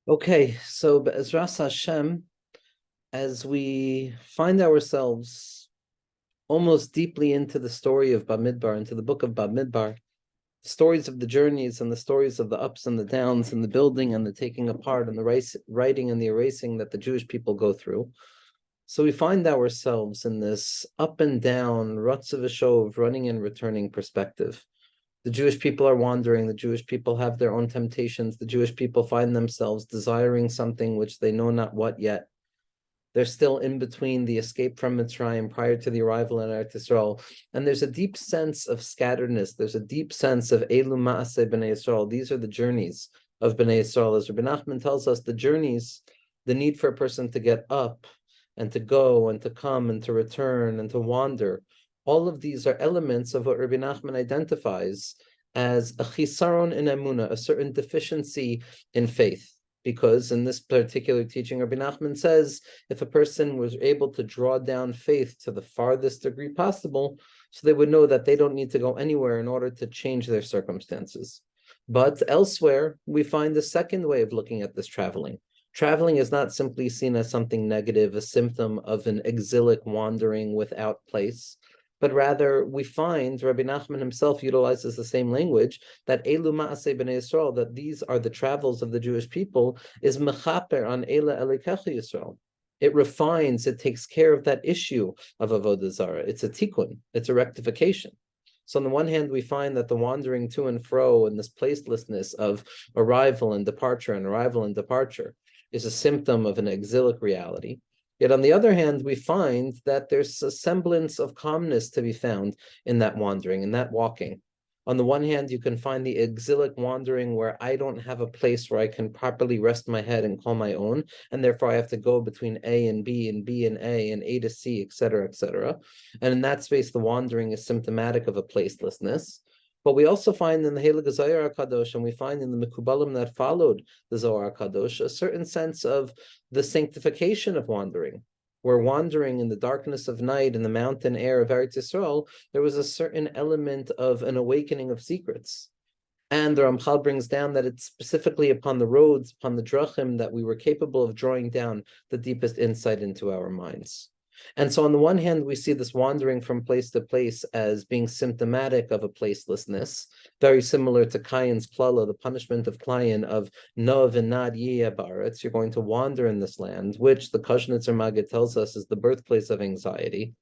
Okay, so Be'ezras Hashem, as we find ourselves almost deeply into the story of Bamidbar, into the book of Bamidbar, stories of the journeys and the stories of the ups and the downs and the building and the taking apart and the writing and the erasing that the Jewish people go through. So we find ourselves in this up and down, ruts of a shov, running and returning perspective. The Jewish people are wandering. The Jewish people have their own temptations. The Jewish people find themselves desiring something which they know not what yet. They're still in between the escape from Mitzrayim prior to the arrival in Eretz Yisrael. And there's a deep sense of scatteredness. There's a deep sense of Elu Ma'aseh B'nai Yisrael. These are the journeys of B'nai Yisrael. As Rabbi Nachman tells us, the journeys, the need for a person to get up and to go and to come and to return and to wander, all of these are elements of what Rabbi Nachman identifies as a chisaron in emuna, a certain deficiency in faith. Because in this particular teaching, Rabbi Nachman says, if a person was able to draw down faith to the farthest degree possible, so they would know that they don't need to go anywhere in order to change their circumstances. But elsewhere, we find a second way of looking at this traveling. Traveling is not simply seen as something negative, a symptom of an exilic wandering without place, but rather we find Rabbi Nachman himself utilizes the same language, that Elu Ma'aseh B'nai Yisrael, that these are the travels of the Jewish people, is mechaper on Ela Elikecha Yisrael. It refines, it takes care of that issue of Avodah Zarah. It's a tikkun, it's a rectification. So on the one hand, we find that the wandering to and fro and this placelessness of arrival and departure and arrival and departure is a symptom of an exilic reality. Yet on the other hand, we find that there's a semblance of calmness to be found in that wandering, in that walking. On the one hand, you can find the exilic wandering where I don't have a place where I can properly rest my head and call my own, and therefore I have to go between A and B and B and A to C, etc., etc. And in that space, the wandering is symptomatic of a placelessness. But we also find in the Heilige Zohar HaKadosh, and we find in the Mekubalim that followed the Zohar HaKadosh, a certain sense of the sanctification of wandering. Where wandering in the darkness of night in the mountain air of Eretz Yisrael, there was a certain element of an awakening of secrets. And the Ramchal brings down that it's specifically upon the roads, upon the drachim, that we were capable of drawing down the deepest insight into our minds. And so on the one hand, we see this wandering from place to place as being symptomatic of a placelessness, very similar to Cain's klala, the punishment of Cain of no v'nad baretz. You're going to wander in this land, which the Kushnitzer Maggid tells us is the birthplace of anxiety,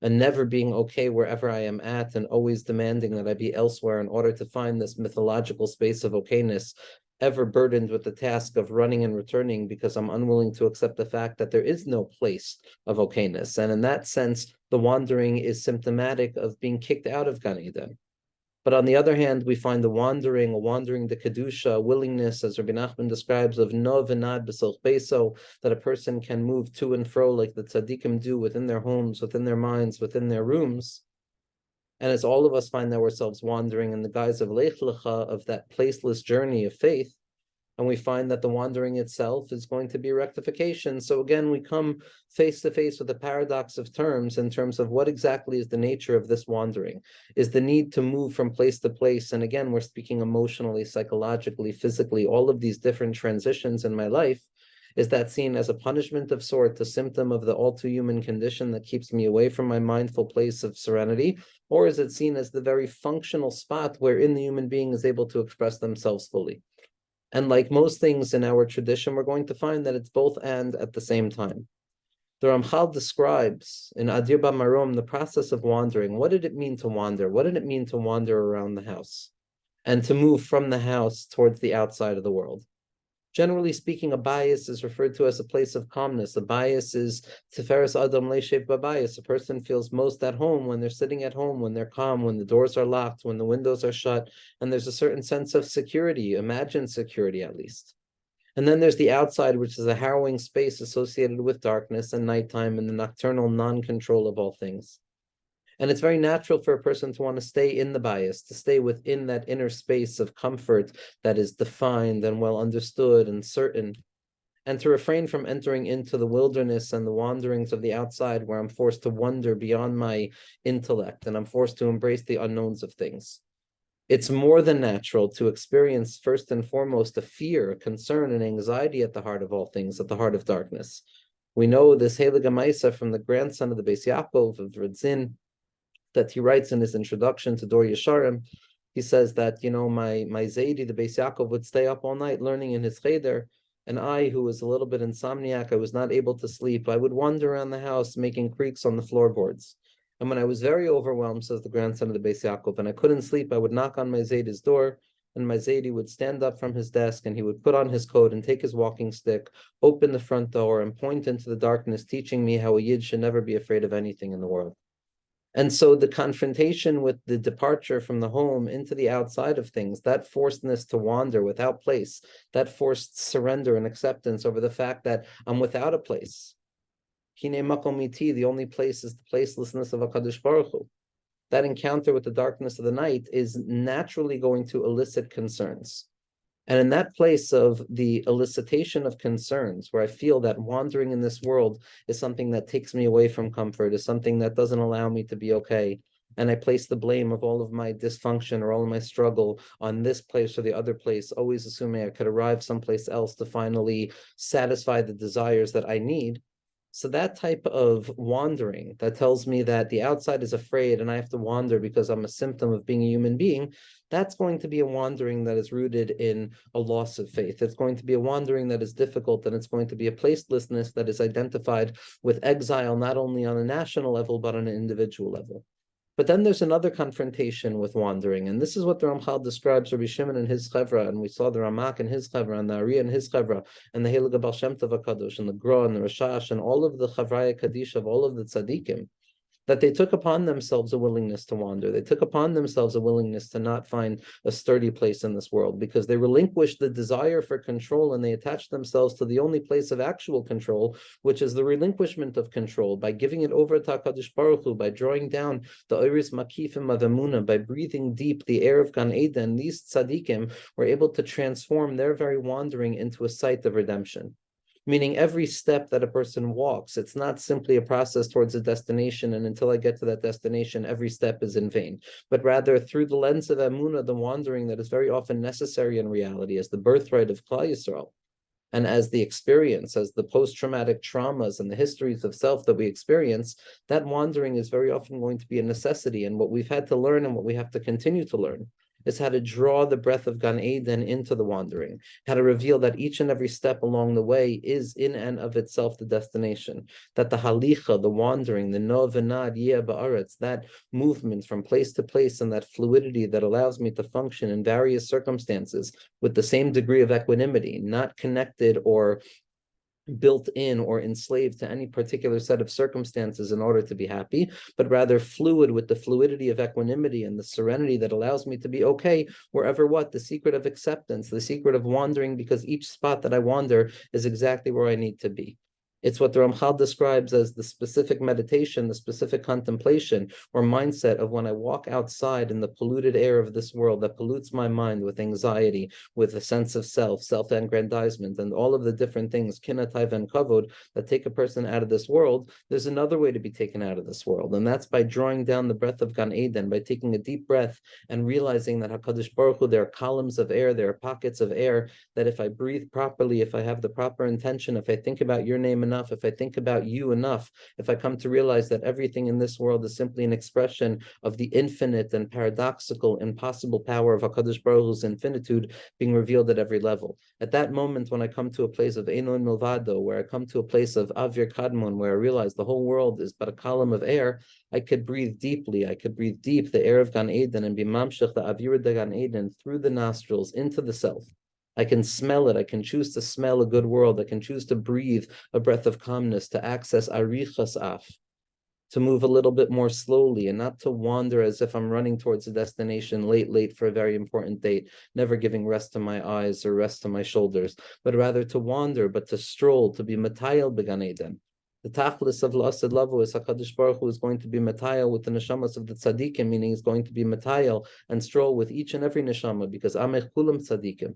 and never being okay wherever I am at and always demanding that I be elsewhere in order to find this mythological space of okayness, ever burdened with the task of running and returning because I'm unwilling to accept the fact that there is no place of okayness. And in that sense, the wandering is symptomatic of being kicked out of Gan Eden. But on the other hand, we find the wandering the kedusha, willingness, as Rabbi Nachman describes, of no v'nad b'silch beso, that a person can move to and fro like the tzaddikim do within their homes, within their minds, within their rooms. And as all of us find ourselves wandering in the guise of lech lecha, of that placeless journey of faith, and we find that the wandering itself is going to be rectification. So again, we come face to face with a paradox of terms in terms of what exactly is the nature of this wandering. Is the need to move from place to place, and again, we're speaking emotionally, psychologically, physically, all of these different transitions in my life, is that seen as a punishment of sort, a symptom of the all-too-human condition that keeps me away from my mindful place of serenity? Or is it seen as the very functional spot wherein the human being is able to express themselves fully? And like most things in our tradition, we're going to find that it's both and at the same time. The Ramchal describes in Adir Bamarom the process of wandering. What did it mean to wander? What did it mean to wander around the house and to move from the house towards the outside of the world? Generally speaking, a bias is referred to as a place of calmness. A bias is Tiferes Adam Leishev Babayas. A person feels most at home when they're sitting at home, when they're calm, when the doors are locked, when the windows are shut, and there's a certain sense of security, imagined security at least. And then there's the outside, which is a harrowing space associated with darkness and nighttime and the nocturnal non-control of all things. And it's very natural for a person to want to stay in the bias, to stay within that inner space of comfort that is defined and well understood and certain, and to refrain from entering into the wilderness and the wanderings of the outside where I'm forced to wander beyond my intellect and I'm forced to embrace the unknowns of things. it's more than natural to experience first and foremost a fear, a concern, and anxiety at the heart of all things, at the heart of darkness. We know this Heilige Maisa from the grandson of the Beis Yaakov of Radzin, that he writes in his introduction to Dor Yesharim. He says that, my Zaidi, the Beis Yaakov, would stay up all night learning in his cheder, and I, who was a little bit insomniac, I was not able to sleep. I would wander around the house making creaks on the floorboards. And when I was very overwhelmed, says the grandson of the Beis Yaakov, and I couldn't sleep, I would knock on my Zaidi's door, and my Zaidi would stand up from his desk, and he would put on his coat and take his walking stick, open the front door, and point into the darkness, teaching me how a Yid should never be afraid of anything in the world. And so the confrontation with the departure from the home into the outside of things, that forcedness to wander without place, that forced surrender and acceptance over the fact that I'm without a place. Hine makom iti, the only place is the placelessness of HaKadosh Baruch Hu. That encounter with the darkness of the night is naturally going to elicit concerns. And in that place of the elicitation of concerns, where I feel that wandering in this world is something that takes me away from comfort, is something that doesn't allow me to be okay, and I place the blame of all of my dysfunction or all of my struggle on this place or the other place, always assuming I could arrive someplace else to finally satisfy the desires that I need. So that type of wandering that tells me that the outside is afraid and I have to wander because I'm a symptom of being a human being, that's going to be a wandering that is rooted in a loss of faith. It's going to be a wandering that is difficult, and it's going to be a placelessness that is identified with exile, not only on a national level, but on an individual level. But then there's another confrontation with wandering, and this is what the Ramchal describes Rabbi Shimon and his chevra, and we saw the Ramak and his chevra, and the Ari and his chevra, and the Heilige Baal Shem Tov HaKadosh, and the Gra, and the Rashash, and all of the Chavraya Kaddish of all of the tzaddikim, that they took upon themselves a willingness to wander. They took upon themselves a willingness to not find a sturdy place in this world, because they relinquished the desire for control and they attached themselves to the only place of actual control, which is the relinquishment of control, by giving it over to HaKadosh Baruch Hu, by drawing down the Oiris Makifim of Emunah, by breathing deep the air of Gan Eden. These tzaddikim were able to transform their very wandering into a site of redemption. Meaning every step that a person walks, it's not simply a process towards a destination, and until I get to that destination, every step is in vain. But rather, through the lens of Emunah, the wandering that is very often necessary in reality as the birthright of Klal Yisrael, and as the experience, as the post-traumatic traumas and the histories of self that we experience, that wandering is very often going to be a necessity. And what we've had to learn and what we have to continue to learn is how to draw the breath of Gan Eden into the wandering, how to reveal that each and every step along the way is in and of itself the destination, that the halicha, the wandering, the no v'nad yeh ba'aretz, that movement from place to place and that fluidity that allows me to function in various circumstances with the same degree of equanimity, not connected or built in or enslaved to any particular set of circumstances in order to be happy, but rather fluid with the fluidity of equanimity and the serenity that allows me to be okay wherever the secret of acceptance, the secret of wandering, because each spot that I wander is exactly where I need to be. It's what the Ramchal describes as the specific meditation, the specific contemplation or mindset of when I walk outside in the polluted air of this world that pollutes my mind with anxiety, with a sense of self, self-aggrandizement, and all of the different things, kinatayv and kavod, that take a person out of this world. There's another way to be taken out of this world, and that's by drawing down the breath of Gan Eden, by taking a deep breath and realizing that HaKadosh Baruch Hu, there are columns of air, there are pockets of air, that if I breathe properly, if I have the proper intention, if I think about your name enough, if I think about you enough, if I come to realize that everything in this world is simply an expression of the infinite and paradoxical, impossible power of HaKadosh Baruch Hu's infinitude being revealed at every level. At that moment, when I come to a place of Einon Milvado, where I come to a place of Avir Kadmon, where I realize the whole world is but a column of air, I could breathe deeply. I could breathe deep the air of Gan Eden and be mamshech the Avir de Gan Eden through the nostrils into the self. I can smell it. I can choose to smell a good world. I can choose to breathe a breath of calmness, to access arichas af, to move a little bit more slowly and not to wander as if I'm running towards a destination late for a very important date, never giving rest to my eyes or rest to my shoulders, but rather to wander, but to stroll, to be matayel began Eden. The tachlis of L'asad Lavu is HaKadosh Baruch Hu is going to be matayel with the neshamas of the tzaddikim, meaning he's going to be matayel and stroll with each and every neshama, because amech kulam tzaddikim.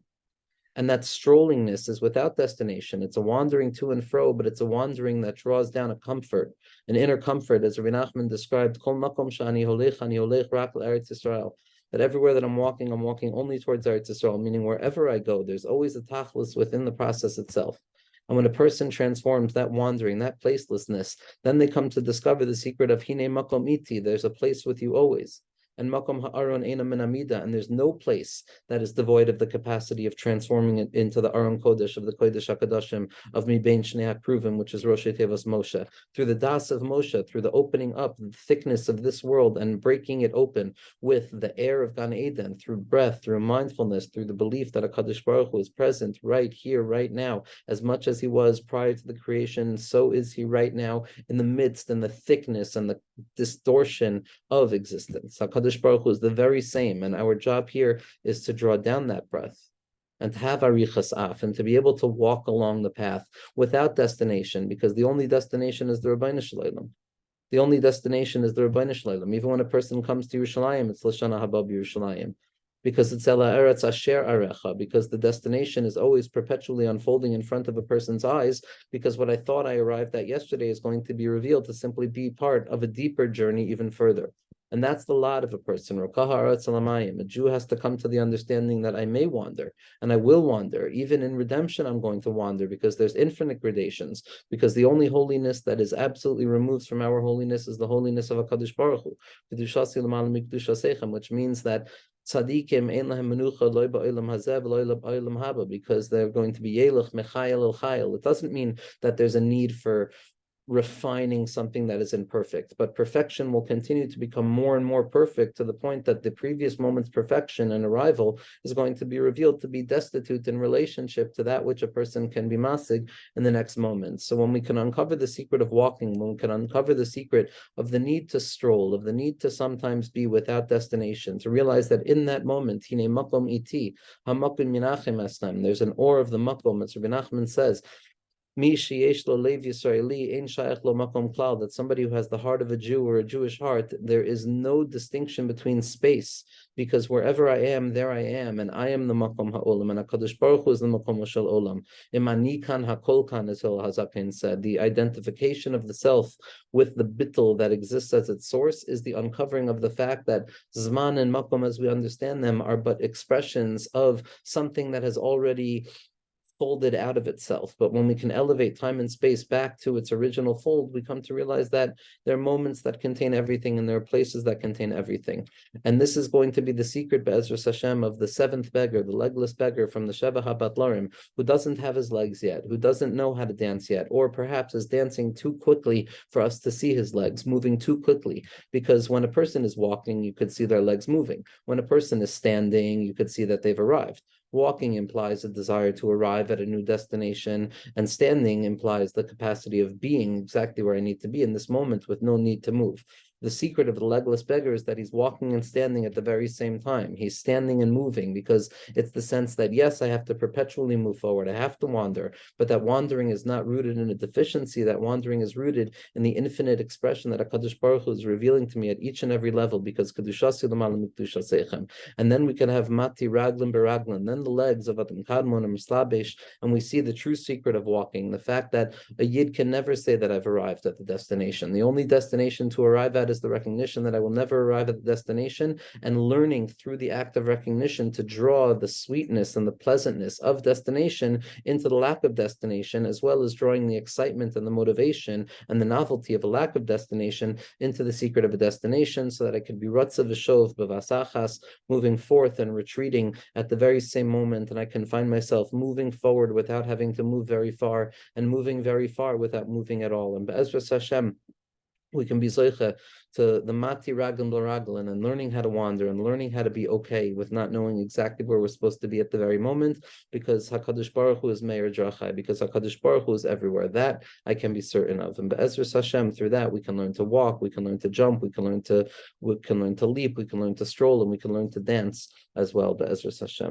And that strollingness is without destination. It's a wandering to and fro, but it's a wandering that draws down a comfort, an inner comfort, as Rabbi Nachman described, Kol makom shani holech ani holech rak l'Eretz Yisrael. that everywhere that I'm walking only towards Eretz Yisrael, meaning wherever I go, there's always a tachlis within the process itself. And when a person transforms that wandering, that placelessness, then they come to discover the secret of Hine Makom Iti, there's a place with you always. And Makom Ha'aron Eina Min Amida, and there's no place that is devoid of the capacity of transforming it into the Aron Kodesh, of the Kodesh HaKadoshim, of Mi Bein Shnei HaKruvim, which is Rosh Tevas Moshe. Through the Das of Moshe, through the opening up, the thickness of this world, and breaking it open with the air of Gan Eden, through breath, through mindfulness, through the belief that HaKadosh Baruch Hu is present right here, right now, as much as he was prior to the creation, so is he right now in the midst and the thickness and the distortion of existence. HaKadosh Baruch Hu is the very same, and our job here is to draw down that breath and to have arichas af, and to be able to walk along the path without destination, because the only destination is the Rabbeinu Shalom. The only destination is the Rabbeinu Shalom. Even when a person comes to Yerushalayim, it's Lashana Habab Yerushalayim, because it's Ela Eretz Asher Arecha, because the destination is always perpetually unfolding in front of a person's eyes, because what I thought I arrived at yesterday is going to be revealed to simply be part of a deeper journey even further. And that's the lot of a person. A Jew has to come to the understanding that I may wander, and I will wander. Even in redemption, I'm going to wander, because there's infinite gradations, because the only holiness that is absolutely removed from our holiness is the holiness of HaKadosh Baruch Hu, which means that tzadikim ein lahem menucha loy ba'olam hazeh v'loy ba'olam haba, because they're going to be yelech mechayel el chayel. It doesn't mean that there's a need for refining something that is imperfect, but perfection will continue to become more and more perfect, to the point that the previous moment's perfection and arrival is going to be revealed to be destitute in relationship to that which a person can be masig in the next moment. So when we can uncover the secret of walking, when we can uncover the secret of the need to stroll, of the need to sometimes be without destination, to realize that in that moment, hine makom iti, hamakom minachem esnem, there's an ore of the makom, as Rabbi Nachman says, that somebody who has the heart of a Jew or a Jewish heart, there is no distinction between space, because wherever I am, there I am, and I am the makom ha'olam, and HaKadosh Baruch Hu is the makom shel olam. Imani kan hakol kan, as Hillel Hazaken said, the identification of the self with the bittul that exists as its source is the uncovering of the fact that zman and makom, as we understand them, are but expressions of something that has already folded out of itself. But when we can elevate time and space back to its original fold, we come to realize that there are moments that contain everything, and there are places that contain everything. And this is going to be the secret, Be'ezras Hashem, of the seventh beggar, the legless beggar from the Sheva HaBatlarim, who doesn't have his legs yet, who doesn't know how to dance yet, or perhaps is dancing too quickly for us to see his legs, moving too quickly. Because when a person is walking, you could see their legs moving. When a person is standing, you could see that they've arrived. Walking implies a desire to arrive at a new destination, and standing implies the capacity of being exactly where I need to be in this moment with no need to move. The secret of the legless beggar is that he's walking and standing at the very same time. He's standing and moving, because it's the sense that, yes, I have to perpetually move forward. I have to wander, but that wandering is not rooted in a deficiency. That wandering is rooted in the infinite expression that HaKadosh Baruch Hu is revealing to me at each and every level, because Kedushas Yilamalim Kedushaseichem. And then we can have Mati Raglim Beraglim, then the legs of Adam Kadmon and Mislabesh, and we see the true secret of walking, the fact that a Yid can never say that I've arrived at the destination. The only destination to arrive at is the recognition that I will never arrive at the destination, and learning through the act of recognition to draw the sweetness and the pleasantness of destination into the lack of destination, as well as drawing the excitement and the motivation and the novelty of a lack of destination into the secret of a destination, so that I can be Ratzav V'Shov B'Vasachas, moving forth and retreating at the very same moment, and I can find myself moving forward without having to move very far, and moving very far without moving at all. And Be'ezras Hashem, we can be zoicha to the mati raglan b'raglan, and learning how to wander, and learning how to be okay with not knowing exactly where we're supposed to be at the very moment, because HaKadosh Baruch Hu is Meir Drachai, because HaKadosh Baruch Hu is everywhere. That I can be certain of. And Be'ezras Hashem, through that we can learn to walk, we can learn to jump, we can learn to leap, we can learn to stroll, and we can learn to dance as well. Be'ezras Hashem.